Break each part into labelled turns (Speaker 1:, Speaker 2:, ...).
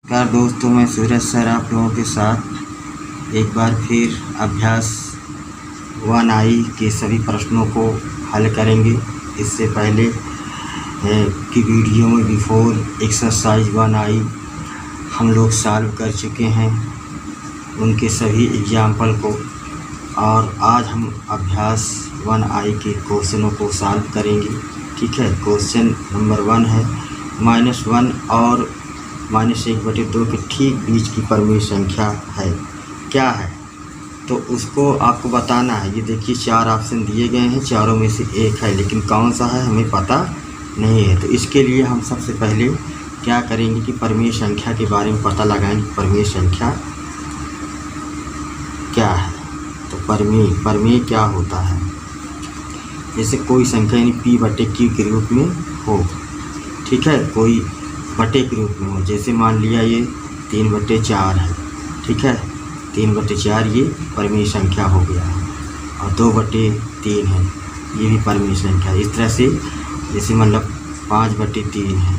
Speaker 1: नमस्कार दोस्तों, मैं सूरज सर आप लोगों के साथ एक बार फिर अभ्यास 1I के सभी प्रश्नों को हल करेंगे। इससे पहले की वीडियो में बिफोर एक्सरसाइज 1I हम लोग सॉल्व कर चुके हैं उनके सभी एग्जाम्पल को, और आज हम अभ्यास 1I के क्वेश्चनों को सॉल्व करेंगे। ठीक है, क्वेश्चन नंबर 1 है -1 और -1/2 के ठीक बीच की परिमेय संख्या है, क्या है? तो उसको आपको बताना है। ये देखिए 4 ऑप्शन दिए गए हैं, चारों में से एक है, लेकिन कौन सा है हमें पता नहीं है। तो इसके लिए हम सबसे पहले क्या करेंगे कि परिमेय संख्या के बारे में पता लगाएंगे। परिमेय संख्या क्या है? तो परिमेय क्या होता है? जैसे कोई संख्या यानी P/Q के रूप में हो, ठीक है, कोई बटे के रूप में हो। जैसे मान लिया ये 3/4 है, ठीक है, 3/4 ये परिमेय संख्या हो गया है, और 2/3 है, ये भी परिमेय संख्या है। इस तरह से जैसे मतलब 5/3 है,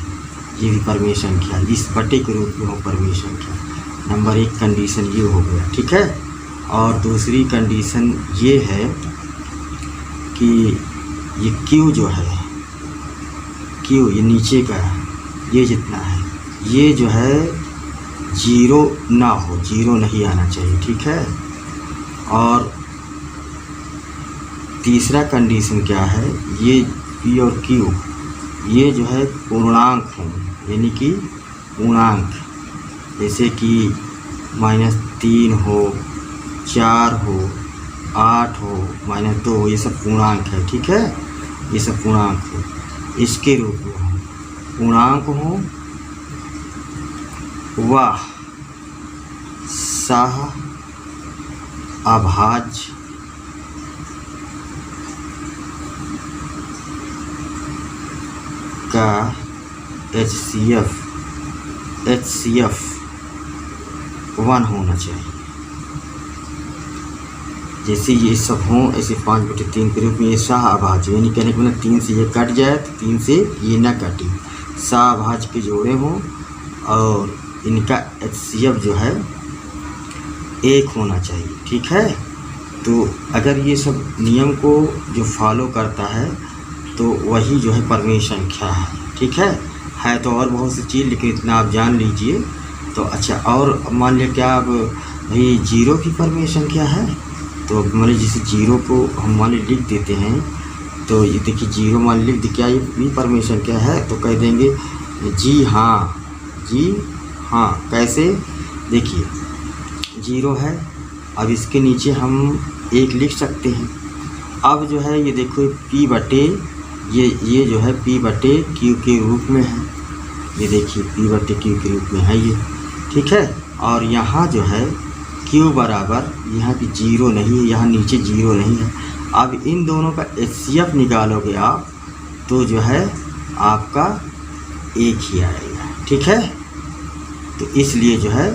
Speaker 1: ये भी परिमेय संख्या, इस बटे के रूप में हो परिमेय संख्या। नंबर 1 कंडीशन ये हो गया, ठीक है। और दूसरी कंडीशन ये है कि ये Q जो है, Q ये नीचे का है, ये जितना है, ये जो है 0 ना हो, 0 नहीं आना चाहिए, ठीक है। और तीसरा कंडीशन क्या है, ये P और Q ये जो है पूर्णांक हो, यानी कि पूर्णांक, जैसे कि -3 हो, 4 हो, 8 हो, -2 हो, ये सब पूर्णांक है, ठीक है, ये सब पूर्णांक हो, इसके रूप में पूर्णांक हो व सह अभाज्य का HCF 1 होना चाहिए। जैसे ये सब हों, ऐसे 5/3 के रूप में ये सह अभाज्य, यानी कहने के मतलब 3 से ये कट जाए तो 3 से ये ना कटे, सहअभाज्य के जोड़े हों और इनका HCF जो है 1 होना चाहिए, ठीक है। तो अगर ये सब नियम को जो फॉलो करता है तो वही जो है परिमेय संख्या है, ठीक है। तो और बहुत सी चीज़, लेकिन इतना आप जान लीजिए तो अच्छा। और मान लिया क्या अब भाई 0 की परिमेय संख्या है, तो मान लीजिए जैसे 0 को हम मान लीजिए लिख देते हैं, तो ये देखिए 0 मान लिख दे, क्या ये भी परिमेय संख्या है? तो कह देंगे जी हाँ, कैसे? देखिए 0 है, अब इसके नीचे हम 1 लिख सकते हैं। अब जो है ये देखो ये जो है P/Q के रूप में है, ये देखिए P/Q के रूप में है ये, ठीक है। और यहाँ जो है Q बराबर, यहाँ की 0 नहीं है, यहाँ नीचे 0 नहीं है। अब इन दोनों का HCF निकालोगे आप तो जो है आपका 1 ही आएगा, ठीक है। तो इसलिए जो है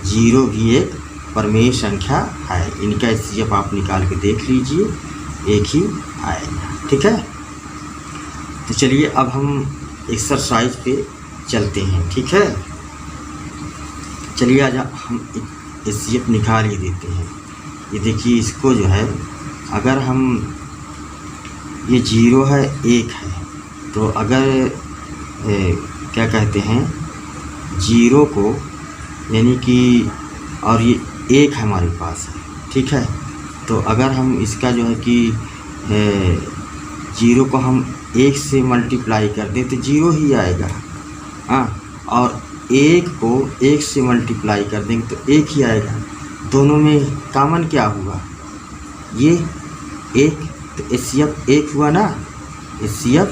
Speaker 1: 0 भी एक परिमेय संख्या है। इनका HCF आप निकाल के देख लीजिए, 1 ही आएगा, ठीक है। तो चलिए अब हम एक्सरसाइज पे चलते हैं, ठीक है। चलिए आज हम HCF निकाल ही देते हैं। ये देखिए इसको जो है, अगर हम ये 0 है 1 है, तो अगर क्या कहते हैं 0 को, यानी कि और ये 1 हमारे पास है, ठीक है। तो अगर हम इसका जो है कि 0 को हम 1 से मल्टीप्लाई कर दें तो 0 ही आएगा, हाँ। और 1 को 1 से मल्टीप्लाई कर देंगे तो 1 ही आएगा। दोनों में कॉमन क्या हुआ? ये 1, तो HCF 1 हुआ ना, HCF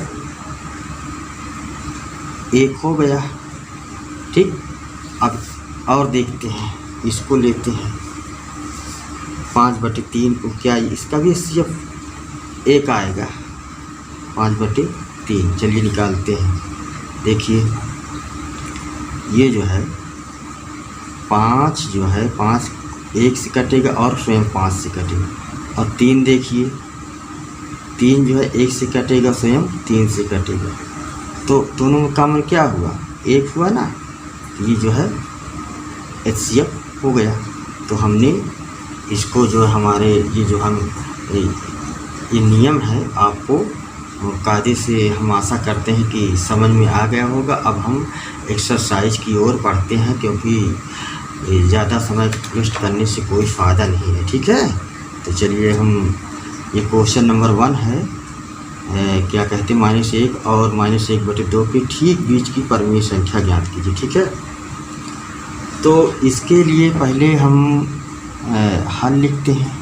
Speaker 1: 1 हो गया, ठीक। अब और देखते हैं, इसको लेते हैं 5/3 को, क्या इसका भी HCF 1 आएगा? 5/3, चलिए निकालते हैं। देखिए ये जो है 5 जो है 5 1 से कटेगा और स्वयं 5 से कटेगा, और 3 देखिए 3 जो है 1 से कटेगा, स्वयं 3 से कटेगा। तो दोनों में कॉमन क्या हुआ? 1 हुआ ना। ये जो है HCF हो गया। तो हमने इसको जो हमारे ये जो हम ये नियम है आपको कायदे से हम आशा करते हैं कि समझ में आ गया होगा। अब हम एक्सरसाइज की ओर बढ़ते हैं, क्योंकि ज़्यादा समय वेस्ट करने से कोई फ़ायदा नहीं है। ठीक है, तो चलिए हम ये क्वेश्चन नंबर 1 है, क्या कहते हैं -1 और -1/2 के ठीक बीच की परमेय संख्या ज्ञात कीजिए। ठीक है, तो इसके लिए पहले हम हल लिखते हैं,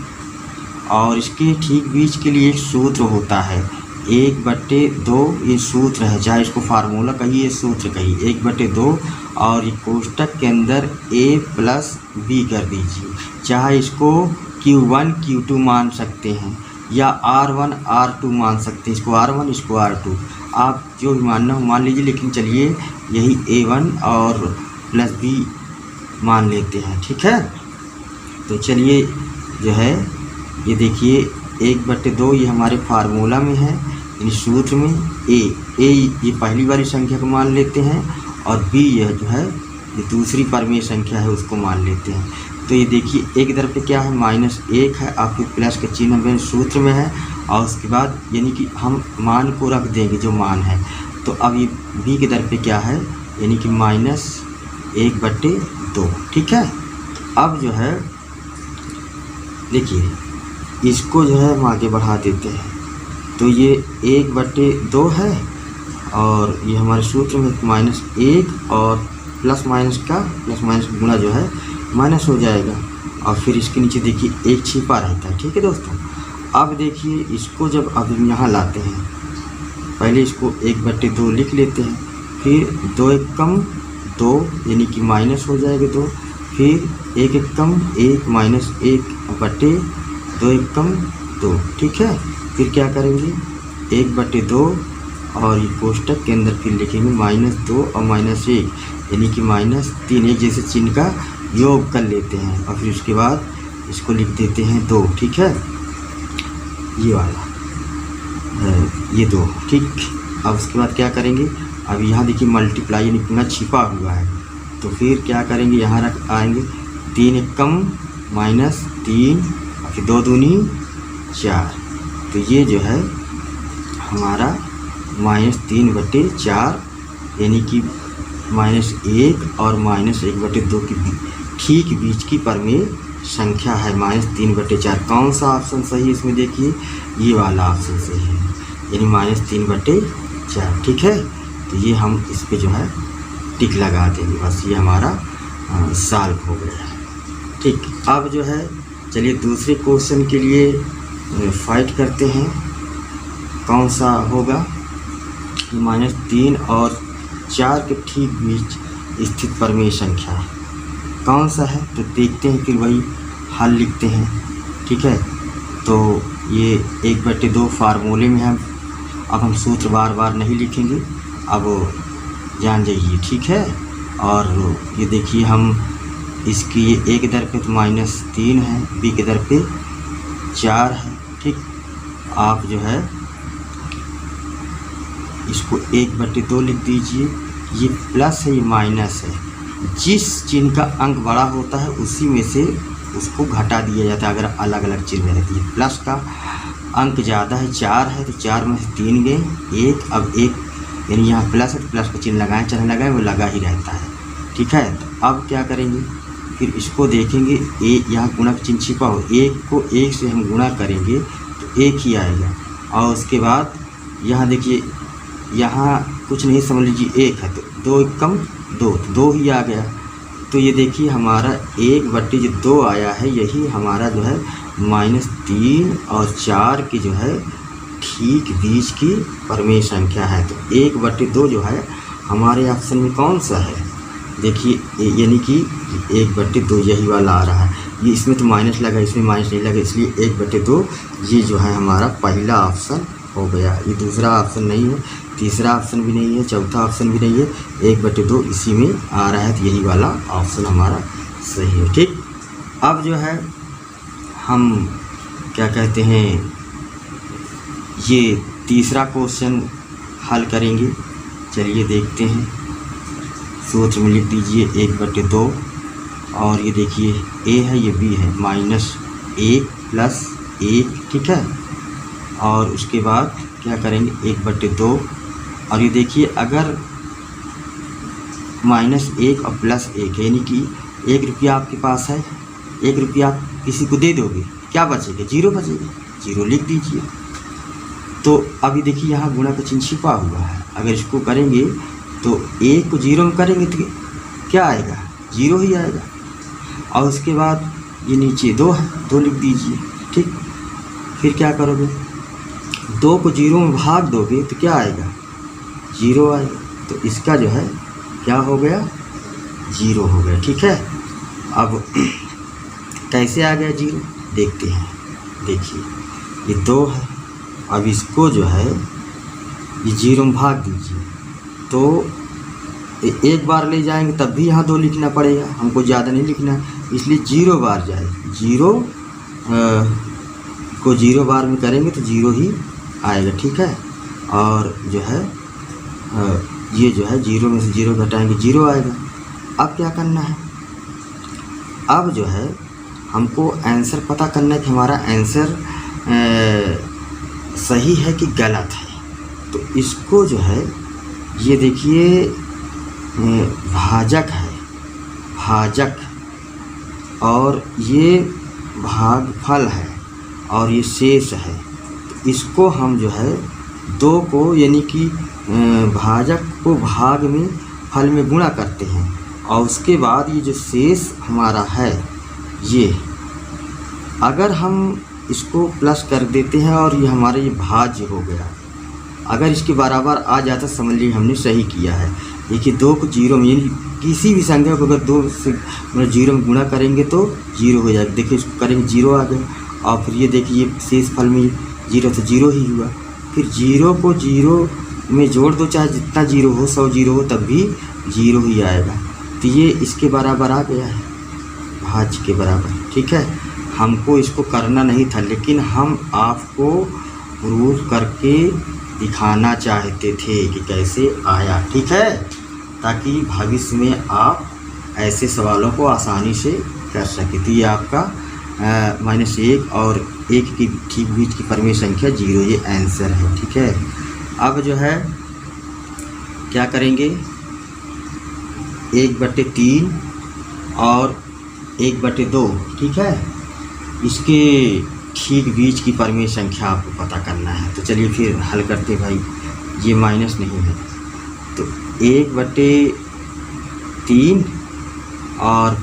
Speaker 1: और इसके ठीक बीच के लिए एक सूत्र होता है 1/2। ये सूत्र है, चाहे इसको फार्मूला कहिए सूत्र कहिए, 1/2 और ये कोष्टक के अंदर a + b कर दीजिए। चाहे इसको Q1 Q2 मान सकते हैं या R1 R2 मान सकते हैं, इसको R1 इसको R2, आप जो भी मानना हो मान लीजिए। लेकिन चलिए यही A1 और +B मान लेते हैं। ठीक है, तो चलिए जो है ये देखिए 1/2 ये हमारे फार्मूला में है, इन सूत्र में a ये पहली वाली संख्या को मान लेते हैं, और b यह जो है ये दूसरी परमेय संख्या है उसको मान लेते हैं। तो ये देखिए एक इधर पे क्या है -1 है, आपके प्लस का चिन्ह में सूत्र में है, और उसके बाद यानी कि हम मान को रख देंगे जो मान है। तो अब ये b के दर पे क्या है, यानी कि -1/2। ठीक है, अब जो है देखिए इसको जो है हम आगे बढ़ा देते हैं। तो ये 1/2 है, और ये हमारे सूत्र में -1 और प्लस माइनस गुणा जो है माइनस हो जाएगा, और फिर इसके नीचे देखिए 1 छिपा रहता है। ठीक है दोस्तों, अब देखिए इसको जब अब हम यहाँ लाते हैं, पहले इसको 1/2 लिख लेते हैं, फिर 2 1 कम 2 यानी कि माइनस हो जाएगा 2, फिर 1 1 कम 1 -1/2 1 कम 2। ठीक है, फिर क्या करेंगे 1/2 और ये कोष्टक के अंदर फिर लिखेंगे -2 और -1 यानी कि -3, एक जैसे चिन्ह का योग कर लेते हैं, और फिर उसके बाद इसको लिख देते हैं 2। ठीक है, ये वाला ये 2। ठीक, अब उसके बाद क्या करेंगे, अब यहाँ देखिए मल्टीप्लाई यानी गुणा छिपा हुआ है, तो फिर क्या करेंगे यहाँ रख आएंगे 3 1 कम -3 और फिर 2 दूनी 4। तो ये जो है हमारा -3/4 यानी कि -1 और -1/2 के ठीक बीच की परमेय संख्या है -3/4। कौन सा ऑप्शन सही है इसमें देखिए, ये वाला ऑप्शन सही है, यानी -3/4। ठीक है, तो ये हम इस पे जो है टिक लगा देंगे, बस ये हमारा सॉल्व हो गया है। ठीक, अब जो है चलिए दूसरे क्वेश्चन के लिए फाइट करते हैं, कौन सा होगा। -3 और 4 के ठीक बीच स्थित परमेय संख्या कौन सा है, तो देखते हैं, फिर वही हल लिखते हैं। ठीक है, तो ये 1/2 फार्मूले में है, अब हम सूत्र बार बार नहीं लिखेंगे, अब जान जाइए। ठीक है, और ये देखिए हम इसकी ए के दर पे तो -3 है, बी के दर पे 4 है। ठीक, आप जो है इसको 1/2 लिख दीजिए, ये प्लस है ये माइनस है, जिस चिन्ह का अंक बड़ा होता है उसी में से उसको घटा दिया जाता है अगर अलग अलग चिन्ह रहती है। प्लस का अंक ज़्यादा है 4 है, तो 4 में से 3 गए 1, अब 1 यानी यहाँ प्लस है तो प्लस का चिन्ह लगाएं चाहे लगाएं वो लगा ही रहता है। ठीक है, तो अब क्या करेंगे, फिर इसको देखेंगे, एक यहाँ गुणा का चिन्ह छिपा हो, 1 को 1 से हम गुणा करेंगे तो 1 ही आएगा, और उसके बाद यहाँ देखिए यहाँ कुछ नहीं, समझ लीजिए 1 है तो 2 1 कम 2 तो 2 ही आ गया। तो ये देखिए हमारा 1/2 आया है, यही हमारा जो है -3 और 4 की जो है ठीक बीच की परमेय संख्या है। तो 1/2 जो है हमारे ऑप्शन में कौन सा है, देखिए यानी कि 1/2 यही वाला आ रहा है, ये इसमें तो माइनस लगा, इसमें माइनस नहीं लगा, इसलिए 1/2 ये जो है हमारा पहला ऑप्शन हो गया। ये दूसरा ऑप्शन नहीं है, तीसरा ऑप्शन भी नहीं है, चौथा ऑप्शन भी नहीं है, 1/2 इसी में आ रहा है, तो यही वाला ऑप्शन हमारा सही है। ठीक, अब जो है हम क्या कहते हैं, ये तीसरा क्वेश्चन हल करेंगे। चलिए देखते हैं, सूत्र में लिख दीजिए 1/2 और ये देखिए ए है, ये बी है, -1 + 1, ठीक है। और उसके बाद क्या करेंगे, 1/2। और ये देखिए अगर -1 और +1 यानी कि 1 रुपया आपके पास है, 1 रुपया आप किसी को दे दोगे, क्या बचेगा, 0 बचेगा, 0 लिख दीजिए। तो अभी देखिए यहाँ गुणा का चिन्ह छिपा हुआ है, अगर इसको करेंगे तो 1 को 0 में करेंगे तो क्या आएगा, 0 ही आएगा। और उसके बाद ये नीचे 2 है, 2 लिख दीजिए, ठीक। फिर क्या करोगे, 2 को 0 में भाग दोगे तो क्या आएगा, 0 आएगा। तो इसका जो है क्या हो गया, 0 हो गया, ठीक है। अब कैसे आ गया 0 देखते हैं। देखिए ये 2 है, अब इसको जो है ये 0 में भाग दीजिए, तो एक बार ले जाएंगे तब भी यहाँ 2 लिखना पड़ेगा, हमको ज़्यादा नहीं लिखना है, इसलिए 0 बार जाए, 0 को 0 बार में करेंगे तो 0 ही आएगा, ठीक है। और जो है ये जो है 0 में से 0 घटाएंगे, 0 आएगा। अब क्या करना है, अब जो है हमको आंसर पता करना है कि हमारा आंसर सही है कि गलत है। तो इसको जो है ये देखिए भाजक है, भाजक, और ये भागफल है, और ये शेष है। तो इसको हम जो है 2 को यानी कि भाजक को भाग में फल में गुणा करते हैं, और उसके बाद ये जो शेष हमारा है ये अगर हम इसको प्लस कर देते हैं और ये हमारा ये भाज्य हो गया। अगर इसके बराबर आ जाता समझ लीजिए हमने सही किया है। देखिए 2 को 0 में यानी किसी भी संख्या को अगर 2 से 0 में गुणा करेंगे तो 0 हो जाएगा। देखिए इसको करेंगे 0 आ गया, और फिर ये देखिए शेष फल में 0 तो 0 ही हुआ। फिर 0 को 0 में जोड़ दो, चाहे जितना 0 हो, 100 0 हो, तब भी 0 ही आएगा। तो ये इसके बराबर आ गया है, भाज्य के बराबर, ठीक है। हमको इसको करना नहीं था, लेकिन हम आपको प्रूफ करके दिखाना चाहते थे कि कैसे आया, ठीक है, ताकि भविष्य में आप ऐसे सवालों को आसानी से कर सकें। तो ये आपका -1 और 1 की ठीक बीच की परिमेय संख्या 0, ये आंसर है, ठीक है। अब जो है क्या करेंगे, 1/3 और 1/2, ठीक है, इसके ठीक बीच की परिमेय संख्या आपको पता करना है। तो चलिए फिर हल करते भाई, ये माइनस नहीं है, तो 1/3 और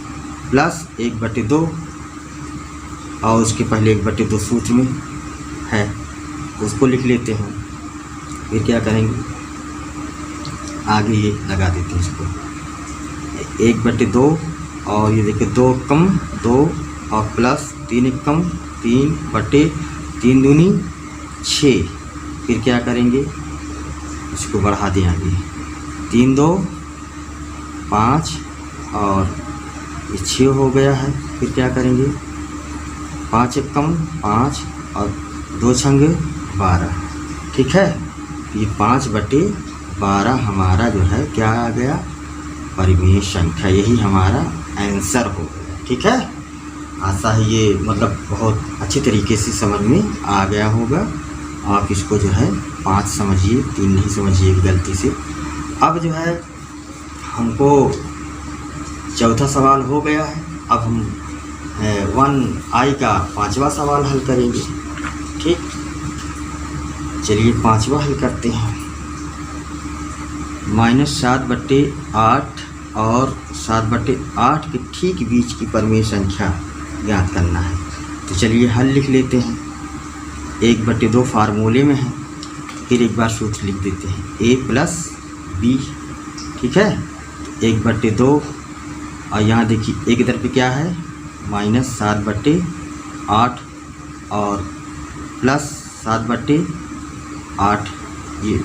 Speaker 1: प्लस 1/2, और उसके पहले 1/2 सूत्र में है, उसको लिख लेते हैं। फिर क्या करेंगे, आगे ये लगा देते हैं इसको, 1/2, और ये देखिए 2 कम 2 और प्लस 3 कम 3/3 दूनी 6। फिर क्या करेंगे, इसको बढ़ा दें आगे, 3 2 5 और ये 6 हो गया है। फिर क्या करेंगे, 5 कम 5 और 2 छंगे 12, ठीक है। ये 5/12 हमारा जो है क्या आ गया, परिमेय संख्या, यही हमारा आंसर हो गया, ठीक है। आशा है ये मतलब बहुत अच्छे तरीके से समझ में आ गया होगा। आप इसको जो है 5 समझिए, 3 नहीं समझिए गलती से। अब जो है हमको चौथा सवाल हो गया है। अब हम 1i का 5वां सवाल हल करेंगे, ठीक। चलिए 5वां हल करते हैं। -7/8 और 7/8 के ठीक बीच की परिमेय संख्या ज्ञात करना है। तो चलिए हल लिख लेते हैं। 1/2 फार्मूले में है, फिर एक बार सूत्र लिख देते हैं, a + b, ठीक है। 1/2 और यहाँ देखिए एक इधर पे क्या है, -7/8 और प्लस 7/8, ये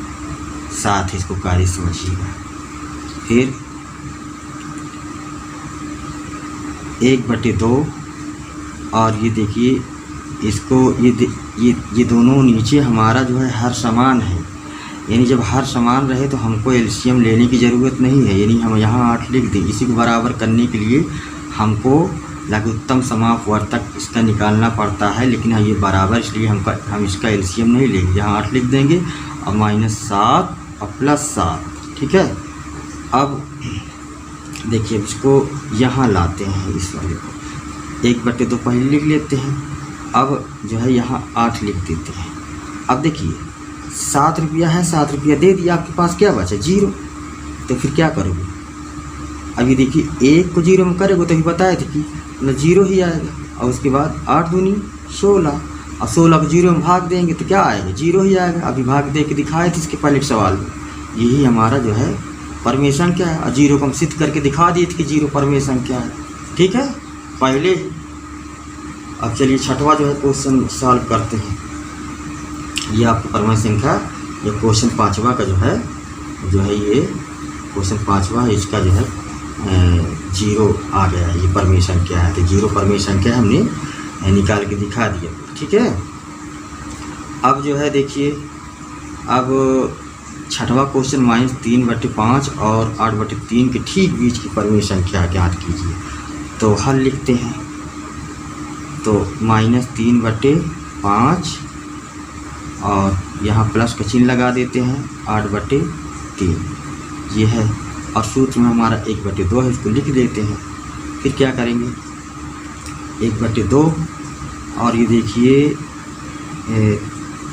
Speaker 1: 7 है, इसको कार्य समझिएगा। फिर 1/2 और ये देखिए इसको ये दोनों नीचे हमारा जो है हर समान है, यानी जब हर समान रहे तो हमको एलसीएम लेने की ज़रूरत नहीं है, यानी हम यहाँ 8 लिख दें। इसी को बराबर करने के लिए हमको लघुत्तम समापवर्तक इसका निकालना पड़ता है, लेकिन ये बराबर इसलिए हम इसका एलसीएम नहीं लेंगे। यहाँ 8 लिख देंगे और -7 और +7। ठीक है, अब देखिए इसको यहाँ लाते हैं, इस वाले को 1/2 पहले लिख लेते हैं। अब जो है यहाँ 8 लिख देते हैं। अब देखिए 7 रुपया है, 7 रुपया दे दिया, आपके पास क्या बचा 0। तो फिर क्या करोगे, अभी देखिए 1 को 0 में करेंगे तो अभी बताए थे कि मतलब 0 ही आएगा। और उसके बाद 8 दूनी 16 और 16 को 0 में भाग देंगे तो क्या आएगा 0 ही आएगा। अभी भाग दे के दिखाए थे इसके पहले सवाल में। यही हमारा जो है परमेय संख्या है और 0 को हम सिद्ध करके दिखा दिए थे कि 0 परमेय संख्या है। ठीक है पहले। अब चलिए छठवां जो है क्वेश्चन सॉल्व करते हैं। ये आपका परमेय संख्या, ये क्वेश्चन 5वां का जो है ये क्वेश्चन 5वां है, इसका जो है 0 आ गया है। ये परमेय संख्या है, तो 0 परमेय संख्या हमने निकाल के दिखा दिया। ठीक है, अब जो है देखिए, अब छठवां क्वेश्चन -3/5 और 8/3 के ठीक बीच की परमेय संख्या ज्ञात कीजिए। तो हल लिखते हैं। तो -3/5 और यहाँ प्लस का चिन्ह लगा देते हैं 8/3 ये है, और सूत्र में हमारा 1/2 है, इसको लिख देते हैं। फिर क्या करेंगे 1/2 और ये देखिए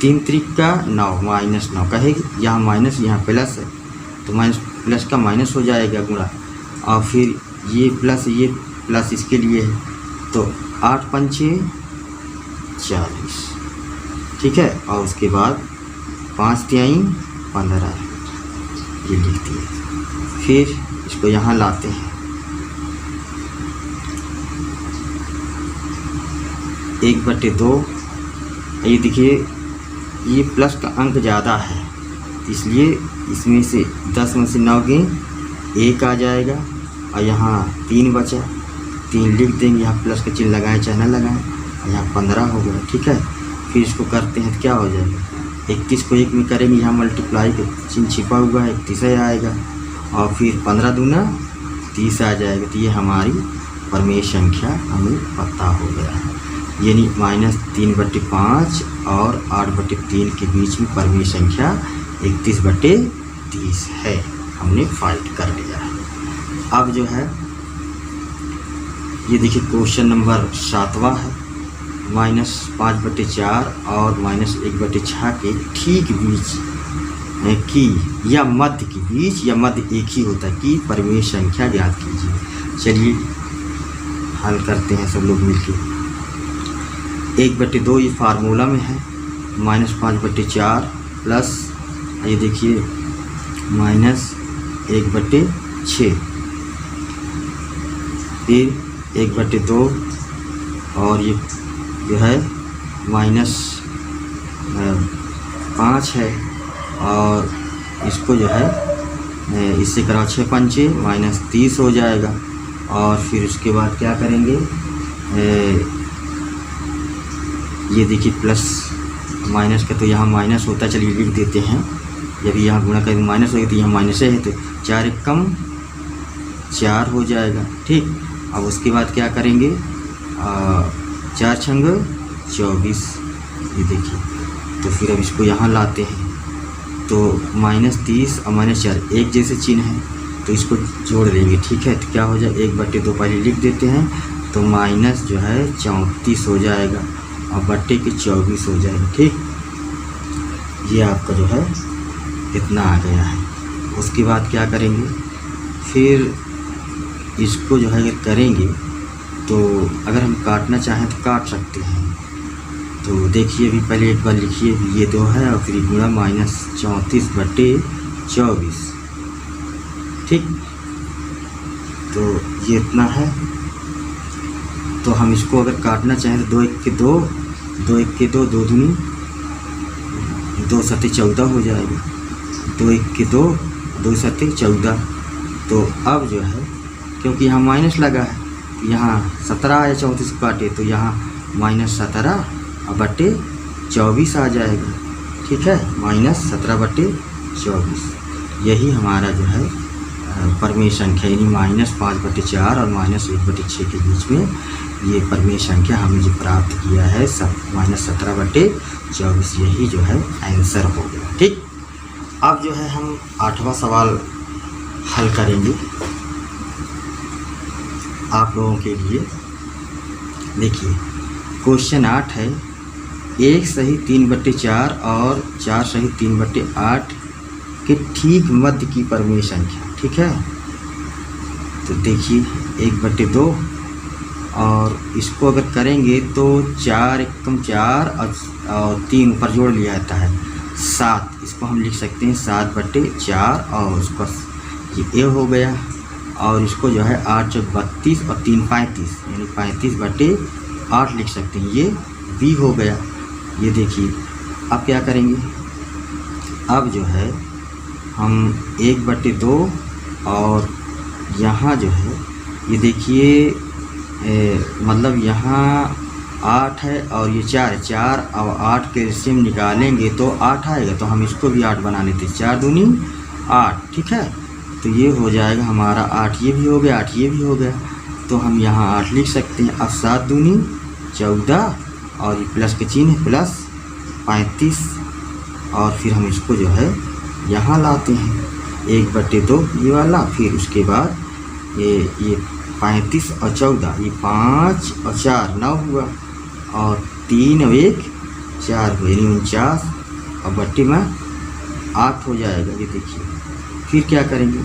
Speaker 1: 3 त्रिका 9 -9 कहेगी, यहाँ माइनस यहाँ प्लस है तो प्लस का माइनस हो जाएगा गुणा, और फिर ये प्लस इसके लिए है तो 8 पंचे 40। ठीक है, और उसके बाद 5 तिहाई 15 ये लिख दिए। फिर इसको यहाँ लाते हैं 1/2। ये देखिए ये प्लस का अंक ज़्यादा है, इसलिए इसमें से 10 में से 9 गए 1 आ जाएगा, और यहाँ 3 बचा, 3 लिख देंगे। यहाँ प्लस का चिन्ह लगाएं चाहे ना लगाएं, यहाँ 15 हो गया। ठीक है, फिर इसको करते हैं तो क्या हो जाएगा 31 को 1 में करेंगे, यहाँ मल्टीप्लाई का चिन्ह छिपा हुआ है 31 आएगा, और फिर 15 दूना 30 आ जाएगा। तो ये हमारी परमेय संख्या हमें पता हो गया है, यानी -3/5 और 8/3 के बीच में परमेय संख्या 31/30 है। हमने फाइंड कर लिया है। अब जो है ये देखिए क्वेश्चन नंबर 7वां है, -5/4 और -1/6 के ठीक बीच की या मध्य के बीच, या मध्य एक ही होता है कि परमेय संख्या ज्ञात कीजिए। चलिए हल करते हैं सब लोग मिलकर। 1/2 ये फार्मूला में है, -5/4 प्लस ये देखिए -1/6, फिर 1/2 और ये जो है -5 है, और इसको जो है इससे कराओ 6 पंचे -30 हो जाएगा। और फिर उसके बाद क्या करेंगे, ये देखिए प्लस माइनस का तो यहाँ माइनस होता है, चलिए लिख देते हैं। जब यहाँ गुणा करेंगे माइनस होगी तो यहाँ माइनस है, तो 4 एक कम 4 हो जाएगा। ठीक, अब उसके बाद क्या करेंगे 4 छंग 24, ये देखिए। तो फिर अब इसको यहाँ लाते हैं, तो -30 और -4 एक जैसे चिन्ह है, तो इसको जोड़ लेंगे। ठीक है, तो क्या हो जाए 1/2 पहले लिख देते हैं, तो माइनस जो है 34 हो जाएगा और बट्टे के 24 हो जाएगा। ठीक, ये आपका जो है इतना आ गया है। उसके बाद क्या करेंगे, फिर इसको जो है अगर करेंगे तो अगर हम काटना चाहें तो काट सकते हैं। तो देखिए अभी पहले एक बार लिखिए, ये 2 है और फिर गुणा -34/24। ठीक, तो ये इतना है। तो हम इसको अगर काटना चाहें तो 2 1 के 2, 2 1 के 2, 2 दूनी 2 सत्ते 14 हो जाएगा। 2 1 के 2, 2 सत्ते 14। तो अब जो है क्योंकि यहाँ माइनस लगा है, तो यहाँ 17 या 34 काटे तो यहाँ -17 और बट्टे 24 आ जाएगा। ठीक है, -17/24 यही हमारा जो है परिमेय संख्या यानी -5/4 और -1/6 के बीच में ये परिमेय संख्या हमें जो प्राप्त किया है -17/24, यही जो है आंसर हो गया। ठीक, अब जो है हम 8वां सवाल हल करेंगे आप लोगों के लिए। देखिए क्वेश्चन 8 है, 1 सही 3/4 और 4 सही 3/8 के ठीक मध्य की परिमेय संख्या। ठीक है, तो देखिए 1/2 और इसको अगर करेंगे तो 4 एकम 4 और 3 ऊपर जोड़ लिया जाता है 7, इसको हम लिख सकते हैं 7/4 और उसका ये हो गया, और इसको जो है 8 × 32 और 3 × 35 यानी 35/8 लिख सकते हैं, ये बी हो गया। ये देखिए अब क्या करेंगे, अब जो है हम 1/2 और यहाँ जो है ये देखिए मतलब यहाँ 8 है और ये 4 है, 4 और 8 के एलसीएम निकालेंगे तो 8 आएगा, तो हम इसको भी 8 बना लेते हैं, 4 दूनी 8। ठीक है, तो ये हो जाएगा हमारा 8, ये भी हो गया, 8 ये भी हो गया, तो हम यहाँ 8 लिख सकते हैं। अब 7 दूनी 14 और ये प्लस के चिन्ह प्लस 35, और फिर हम इसको जो है यहाँ लाते हैं 1/2 ये वाला, फिर उसके बाद ये 35 और 14, ये 5 और 4 9 हुआ, और 3 और 1 4 हुआ यानी 49 और बट्टे में 8 हो जाएगा। ये देखिए फिर क्या करेंगे,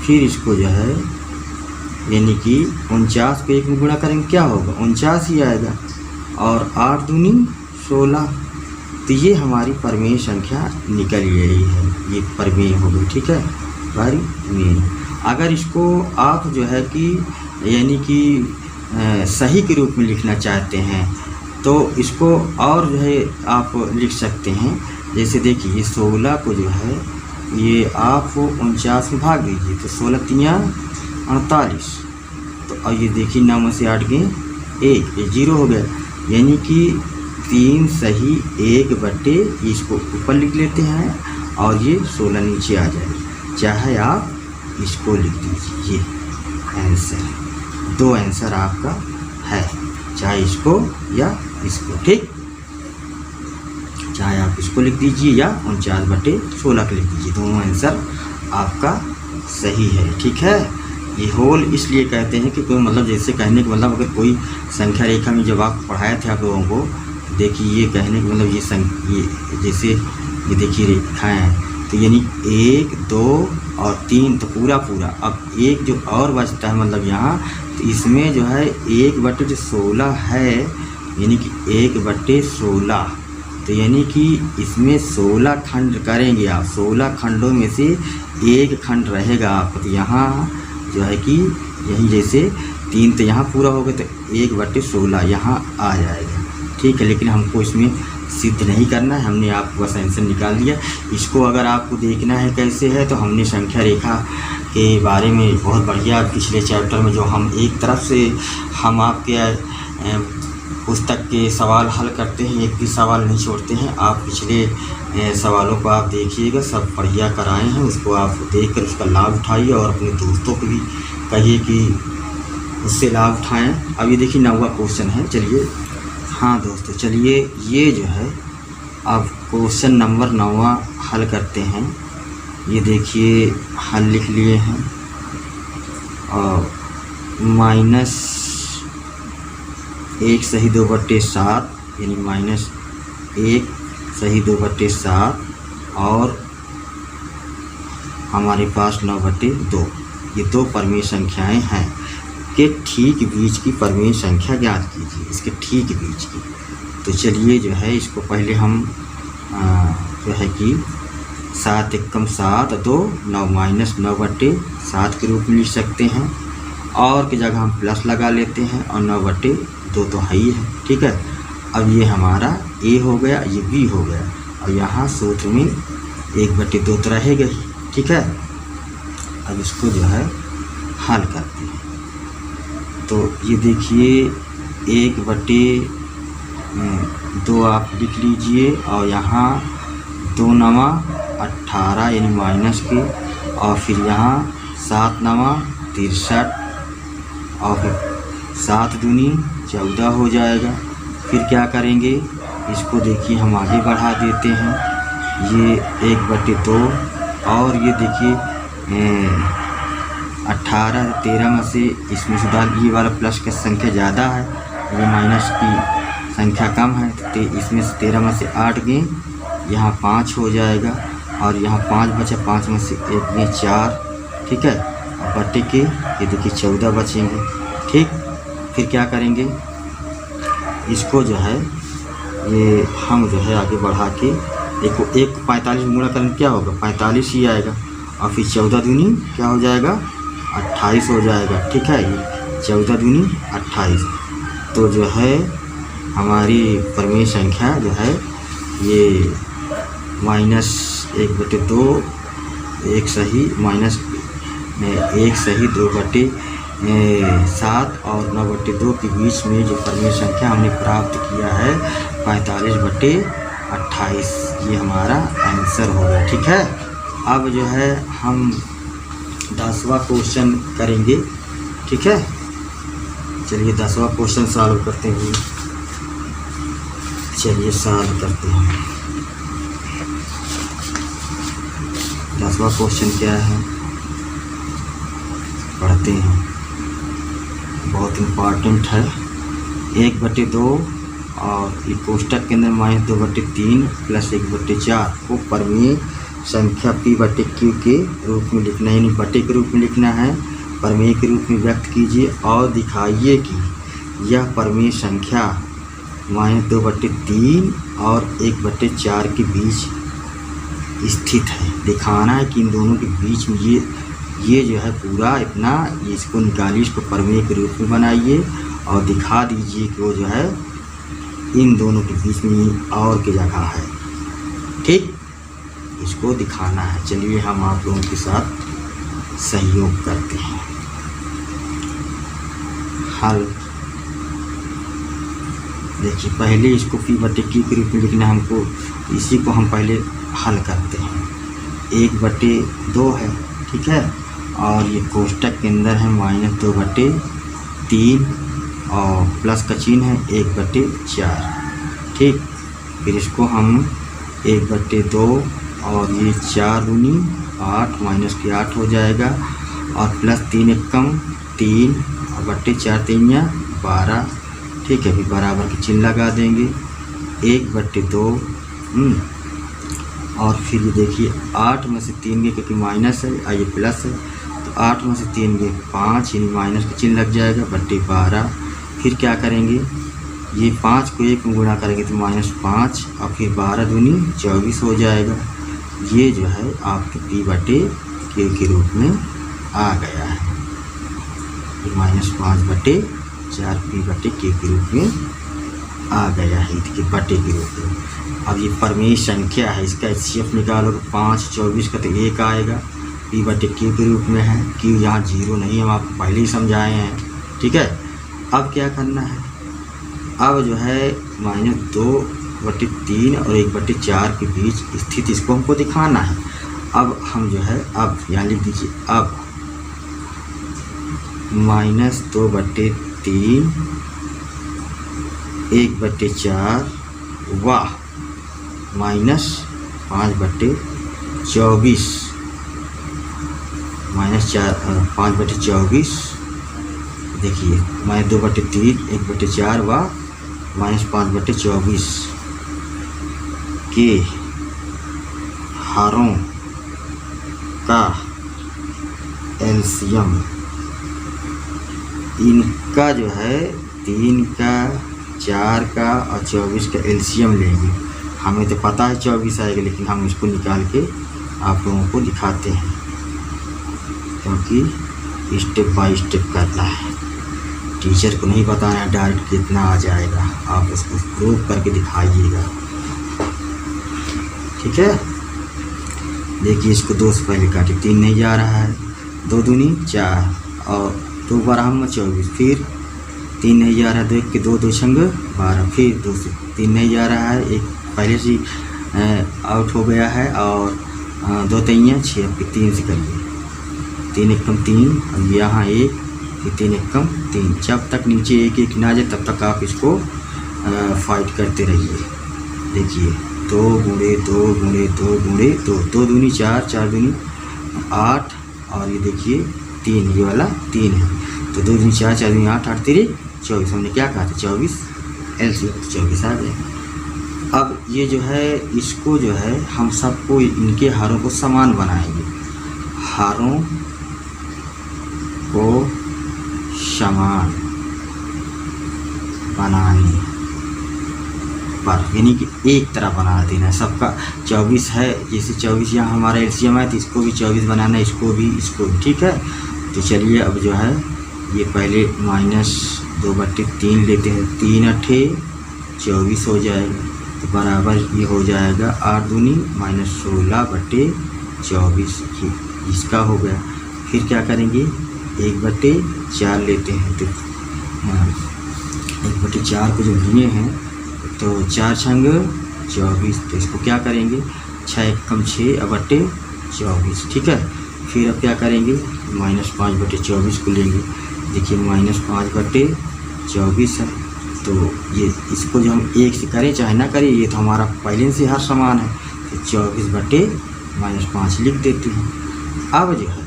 Speaker 1: फिर इसको जो है यानी कि 49 को 1 में गुणा करेंगे, क्या होगा 49 ही आएगा, और 8 दूनी 16, तो ये हमारी परिमेय संख्या निकल गई है, ये परिमेय हो गई। ठीक है, परिमेय। अगर इसको आप जो है कि यानी कि सही के रूप में लिखना चाहते हैं तो इसको और जो है आप लिख सकते हैं। जैसे देखिए ये 16 को जो है ये आप 49 में भाग दीजिए तो 16 × 48, तो और ये देखिए 9 से 8 गए 1, ये 0 हो गया, यानी कि 3 सही 1/, इसको ऊपर लिख लेते हैं और ये 16 नीचे आ जाएगा, चाहे आप इसको लिख दीजिए। ये आंसर, 2 आंसर आपका है, चाहे इसको या इसको। ठीक, चाहे आप इसको लिख दीजिए या 49/16 लिख दीजिए, दोनों आंसर आपका सही है। ठीक है, ये होल इसलिए कहते हैं कि कोई मतलब जैसे कहने का मतलब अगर कोई संख्या रेखा में जब आप पढ़ाए थे आप लोगों को, देखिए ये कहने का मतलब ये जैसे ये देखिए रेखाएँ हैं, तो यानी 1 2 और 3 तो पूरा। अब एक जो और बचता है मतलब यहाँ, तो इसमें जो है 1/16 है, यानी कि 1/16, तो यानी कि इसमें 16 खंड करेंगे आप, 16 खंडों में से एक खंड रहेगा आपको, तो यहाँ जो है कि यही जैसे 3 तो यहाँ पूरा होगा तो 1/16 यहाँ आ जाएगा। ठीक है, लेकिन हमको इसमें सिद्ध नहीं करना है, हमने आपको बस आंसर निकाल दिया। इसको अगर आपको देखना है कैसे है, तो हमने संख्या रेखा के बारे में बहुत बढ़िया पिछले चैप्टर में जो हम एक तरफ से हम आपके पुस्तक के सवाल हल करते हैं, एक भी सवाल नहीं छोड़ते हैं। आप पिछले सवालों को आप देखिएगा, सब बढ़िया कराए हैं, उसको आप देखकर उसका लाभ उठाइए और अपने दोस्तों को भी कहिए कि उससे लाभ उठाएँ। अब ये देखिए 9वां क्वेश्चन है, चलिए हाँ दोस्तों, चलिए ये जो है अब क्वेश्चन नंबर 9वां हल करते हैं। ये देखिए हल लिख लिए हैं, और -1 सही 2/7 यानी -1 सही 2/7 और हमारे पास 9/2, ये 2 परिमेय संख्याएं हैं के ठीक बीच की परिमेय संख्या ज्ञात कीजिए, इसके ठीक बीच की। तो चलिए जो है इसको पहले हम जो है कि 7 एकम 7 2 9 -9/7 के रूप में लिख सकते हैं, और की जगह हम प्लस लगा लेते हैं, और 9/2 तो है ही है। ठीक है, अब ये हमारा ए हो गया, ये बी हो गया, और यहाँ सूत्र में 1/2 तो रहेगा ही। ठीक है, अब इसको जो है हल करते हैं। तो ये देखिए 1/2 आप लिख लीजिए, और यहाँ 2 9 18 यानी माइनस के, और फिर यहाँ 7 नवा 63 और फिर 7 दूनी 14 हो जाएगा। फिर क्या करेंगे, इसको देखिए हम आगे बढ़ा देते हैं, ये 1/2 और ये देखिए 18 13 में से इसमें से डाल, ये वाला प्लस की संख्या ज़्यादा है, ये माइनस की संख्या कम है, तो इसमें से 13 में से 8 गए, यहाँ 5 हो जाएगा और यहाँ 5 बचा, 5 में से 1 गए 4, ठीक है। और बटे के ये देखिए 14 बचेंगे, ठीक। फिर क्या करेंगे, इसको जो है ये हम जो है आगे बढ़ा के देखो, 1 को 45 गुणा करें क्या होगा, 45 ही आएगा और फिर 14 दूनी क्या हो जाएगा, 28 हो जाएगा, ठीक है। ये 14 दूनी 28, तो जो है हमारी परिमेय संख्या जो है ये -1/2 1 सही -1 सही 2/7 और 9/2 के बीच में जो परिमेय संख्या हमने प्राप्त किया है 45/28, ये हमारा आंसर होगा, ठीक है। अब जो है हम 10वां क्वेश्चन करेंगे, ठीक है। चलिए 10वां क्वेश्चन सॉल्व करते हैं, चलिए सॉल्व करते हैं। 10वां क्वेश्चन क्या है पढ़ते हैं, बहुत इम्पॉर्टेंट है। 1/2 और ये कोष्टक के अंदर -2/3 प्लस 1/4 को परिमेय संख्या P/Q के रूप में लिखना है, यानी बटे के रूप में लिखना है, परिमेय के रूप में व्यक्त कीजिए और दिखाइए कि यह परिमेय संख्या -2/3 और 1/4 के बीच स्थित है। दिखाना है कि इन दोनों के बीच में ये जो है पूरा इतना, इसको निकालिए, इसको परिमेय के रूप में बनाइए और दिखा दीजिए कि वो जो है इन दोनों के बीच में और की जगह है, ठीक। इसको दिखाना है। चलिए हम आप लोगों के साथ सहयोग करते हैं। हल देखिए, पहले इसको P/Q के रूप में लिखना है हमको, इसी को हम पहले हल करते हैं। 1/2 है, ठीक है, और ये कोष्टक के अंदर है -2/3 और प्लस का चिन्ह है 1/4, ठीक। फिर इसको हम 1/2 और ये 4 दूनी 8 माइनस के 8 हो जाएगा और प्लस 3 एकम 3 और बट्टे 4 3 या 12, ठीक है। फिर बराबर के चिन्ह लगा देंगे, 1/2 और फिर ये देखिए 8 में से 3 गए क्योंकि माइनस है और ये प्लस है, तो 8 में से 3 गए 5, यानी माइनस का चिन्ह लग जाएगा, बट्टे 12। फिर क्या करेंगे, ये 5 को 1 में गुणा करेंगे तो -5 और फिर 12 दूनी 24 हो जाएगा। ये जो है आपके P/Q के रूप में आ गया है, -5/4 P/Q के रूप में आ गया है, इसके बटे के रूप में। अब ये परिमेय संख्या है, इसका HCF निकालो तो 5 24 का तो 1 आएगा, P/Q के रूप में है। Q यहाँ 0 नहीं, हम आपको पहले ही समझाए हैं, ठीक है। अब क्या करना है, अब जो है -2/3 और 1/4 के बीच स्थित, इसको हमको दिखाना है। अब हम जो है, अब यहाँ लिख दीजिए, अब -2/3 1/4 व -5/24 5/24, देखिए -2/3 1/4 व -5/24 के हारों का एलसीएम, इनका जो है 3 का 4 का और 24 का एलसीएम लेंगे। हमें तो पता है 24 आएगा, लेकिन हम इसको निकाल के आप लोगों को दिखाते हैं, क्योंकि स्टेप बाय स्टेप करना है। टीचर को नहीं बताना डायरेक्ट कितना आ जाएगा, आप उसको प्रूव करके दिखाइएगा, ठीक है। देखिए इसको 2 से पहले काटे, 3 नहीं जा रहा है, 2 दूनी 4 और 2 बारह हम 24, फिर 3 नहीं जा रहा है, 2 के 2 2 छंग 12, फिर 2 से 3 नहीं जा रहा है, एक पहले से आउट हो गया है और 2 3 6, अब 3 से करिए 3 एकम 3 और यहाँ 1 फिर 3 एकम 3। जब तक नीचे 1 1 ना जाए तब तक आप इसको फाइट करते रहिए। देखिए 2 गुणे 2 गुणे 2 गुणे 2, 2 दूनी 4, 4 दूनी 8 और ये देखिए 3, ये वाला 3 है तो 2 दूनी 4, 4 दूनी 8, 8 3 24। हमने क्या कहा था 24, LCM 24 आ गया। अब ये जो है इसको जो है हम सबको इनके हारों को समान बनाएंगे। हारों को समान बनाने पर यानी कि एक तरह बना देना है सबका। 24 है, जैसे 24 यहाँ हमारा LCM है तो इसको भी 24 बनाना है, इसको भी, ठीक है। तो चलिए अब जो है ये पहले -2/3 लेते हैं। 3 8 24 हो जाएगा तो बराबर ये हो जाएगा 8 दूनी -16/24, इसका हो गया। फिर क्या करेंगे 1/4 लेते हैं तो 1/4 को जो लिए हैं तो 4 छंग 24, तो इसको क्या करेंगे 6 एकम 6/24, ठीक है। फिर अब क्या करेंगे -5/24 को लेंगे। देखिए -5/24 है तो ये इसको जो हम 1 से करें चाहे ना करें ये तो हमारा पहले से हर समान है तो 24/-5 लिख देते हैं। अब जो है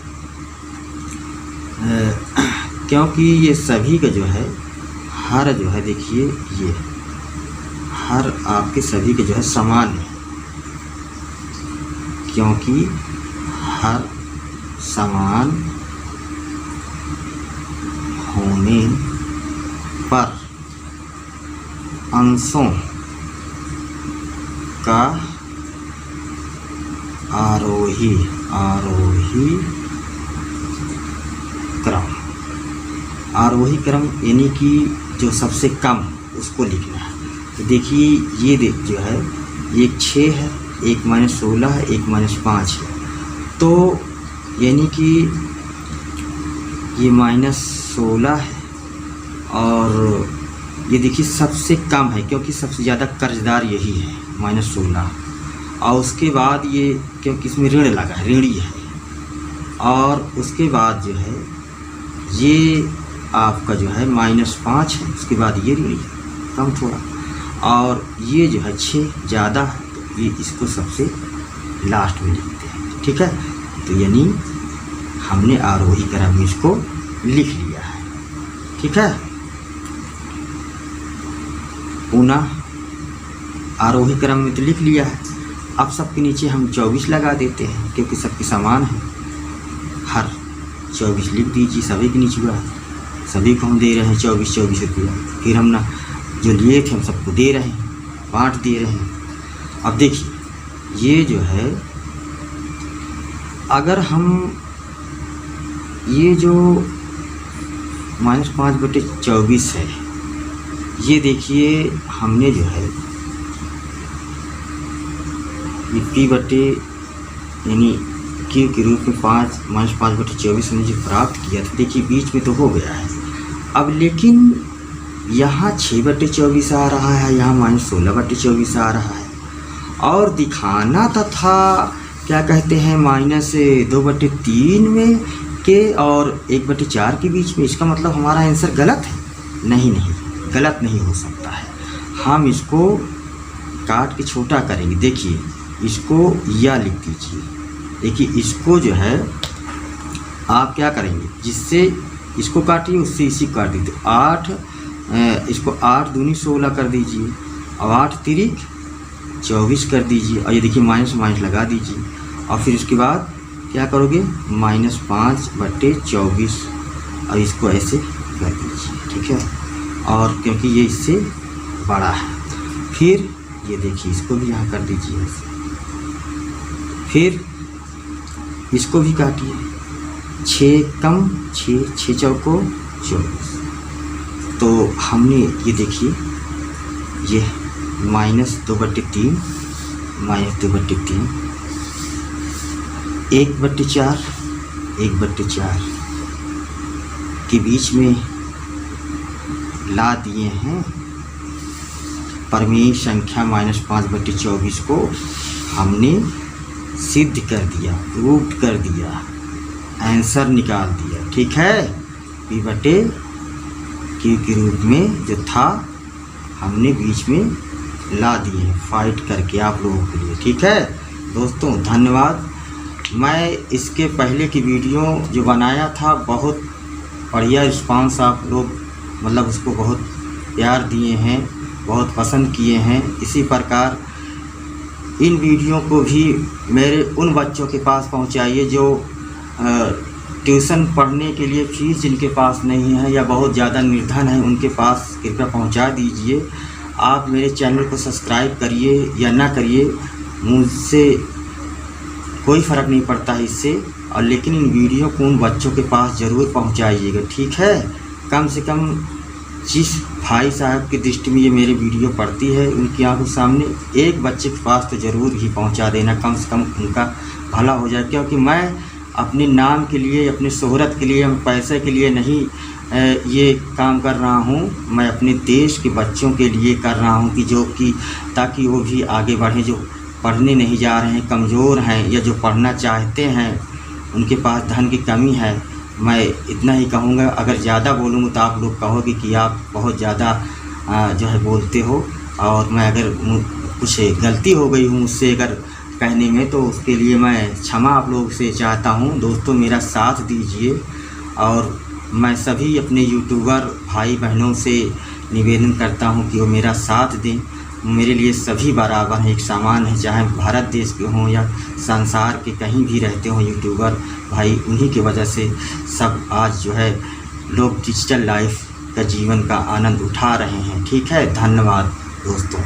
Speaker 1: क्योंकि ये सभी का जो है हर जो है देखिए ये हर आपके सभी के जो है समान है, क्योंकि हर समान होने पर अंशों का आरोही क्रम यानी कि जो सबसे कम उसको लिखना है। तो देखिए ये जो है एक 6 है, एक -16 है, एक -5 है, तो यानी कि ये -16 है और ये देखिए सबसे कम है क्योंकि सबसे ज़्यादा कर्जदार यही है -16। और उसके बाद ये क्योंकि इसमें ऋण लगा है, ऋणी है, और उसके बाद जो है ये आपका जो है -5 है, उसके बाद ये ऋणी है कम थोड़ा, और ये जो है 6 ज़्यादा है तो ये इसको सबसे लास्ट में लिखते हैं, ठीक है। तो यानी हमने आरोही क्रम में इसको लिख लिया है, ठीक है। पुनः आरोही क्रम में तो लिख लिया है, अब सबके नीचे हम 24 लगा देते हैं क्योंकि सबके समान है, हर 24 लिख दीजिए सभी के नीचे हुआ है, सभी को हम दे रहे हैं 24 रुपया। फिर हम ना जो लिए थे हम सबको दे रहे हैं, बांट दे रहे हैं। अब देखिए ये जो है अगर हम ये जो -5/24 है ये देखिए हमने जो है ये यानी Q के रूप में -5/24 हमने जो प्राप्त किया था, देखिए बीच में तो हो गया है। अब लेकिन यहाँ 6/24 आ रहा है, यहाँ -16/24 आ रहा है, और दिखाना था क्या कहते हैं -2/3 में के और 1/4 के बीच में। इसका मतलब हमारा आंसर गलत है? नहीं, गलत नहीं हो सकता है। हम इसको काट के छोटा करेंगे। देखिए इसको या लिख दीजिए। देखिए इसको जो है आप क्या करेंगे, जिससे इसको काटिए उससे इसी काट दीजिए। 8 इसको 8 दूनी 16 कर दीजिए और 8 तिरिक 24 कर दीजिए, और ये देखिए माइनस लगा दीजिए, और फिर उसके बाद क्या करोगे -5/24 और इसको ऐसे कर दीजिए, ठीक है। और क्योंकि ये इससे बड़ा है, फिर ये देखिए इसको भी यहाँ कर दीजिए ऐसे, फिर इसको भी काटिए। 6 कम 6, 6 चौको 24। तो हमने ये देखिए ये -2/3 -2/3 1/4 1/4 के बीच में ला दिए हैं। परमेय संख्या -5/24 को हमने सिद्ध कर दिया, प्रूव कर दिया, आंसर निकाल दिया। ठीक है, P बटे Q के रूप में जो था हमने बीच में ला दिए फाइट करके आप लोगों के लिए। ठीक है दोस्तों, धन्यवाद। मैं इसके पहले की वीडियो जो बनाया था बहुत बढ़िया रिस्पांस आप लोग मतलब उसको बहुत प्यार दिए हैं, बहुत पसंद किए हैं। इसी प्रकार इन वीडियो को भी मेरे उन बच्चों के पास पहुंचाइए जो ट्यूशन पढ़ने के लिए फीस जिनके पास नहीं है या बहुत ज़्यादा निर्धन है, उनके पास कृपया पहुंचा दीजिए। आप मेरे चैनल को सब्सक्राइब करिए या ना करिए, मुझसे कोई फ़र्क नहीं पड़ता है इससे, और लेकिन इन वीडियो को उन बच्चों के पास ज़रूर पहुंचाइएगा। ठीक है, कम से कम जिस भाई साहब की दृष्टि में ये मेरी वीडियो पड़ती है उनकी आंखों सामने एक बच्चे के पास तो ज़रूर ही पहुंचा देना, कम से कम उनका भला हो जाए। क्योंकि मैं अपने नाम के लिए, अपने शोहरत के लिए, पैसे के लिए नहीं ये काम कर रहा हूँ। मैं अपने देश के बच्चों के लिए कर रहा हूँ कि जो कि ताकि वो भी आगे बढ़ें, जो पढ़ने नहीं जा रहे हैं, कमज़ोर हैं, या जो पढ़ना चाहते हैं उनके पास धन की कमी है। मैं इतना ही कहूँगा, अगर ज़्यादा बोलूँगा तो आप लोग कहोगे कि आप बहुत ज़्यादा जो है बोलते हो, और मैं अगर कुछ गलती हो गई हूँ मुझसे अगर कहने में तो उसके लिए मैं क्षमा आप लोग से चाहता हूँ। दोस्तों मेरा साथ दीजिए, और मैं सभी अपने यूट्यूबर भाई बहनों से निवेदन करता हूँ कि वो मेरा साथ दें। मेरे लिए सभी बराबर हैं, एक समान है, चाहे भारत देश के हों या संसार के कहीं भी रहते हों यूट्यूबर भाई। उन्हीं की वजह से सब आज जो है लोग डिजिटल लाइफ का जीवन का आनंद उठा रहे हैं। ठीक है, धन्यवाद दोस्तों।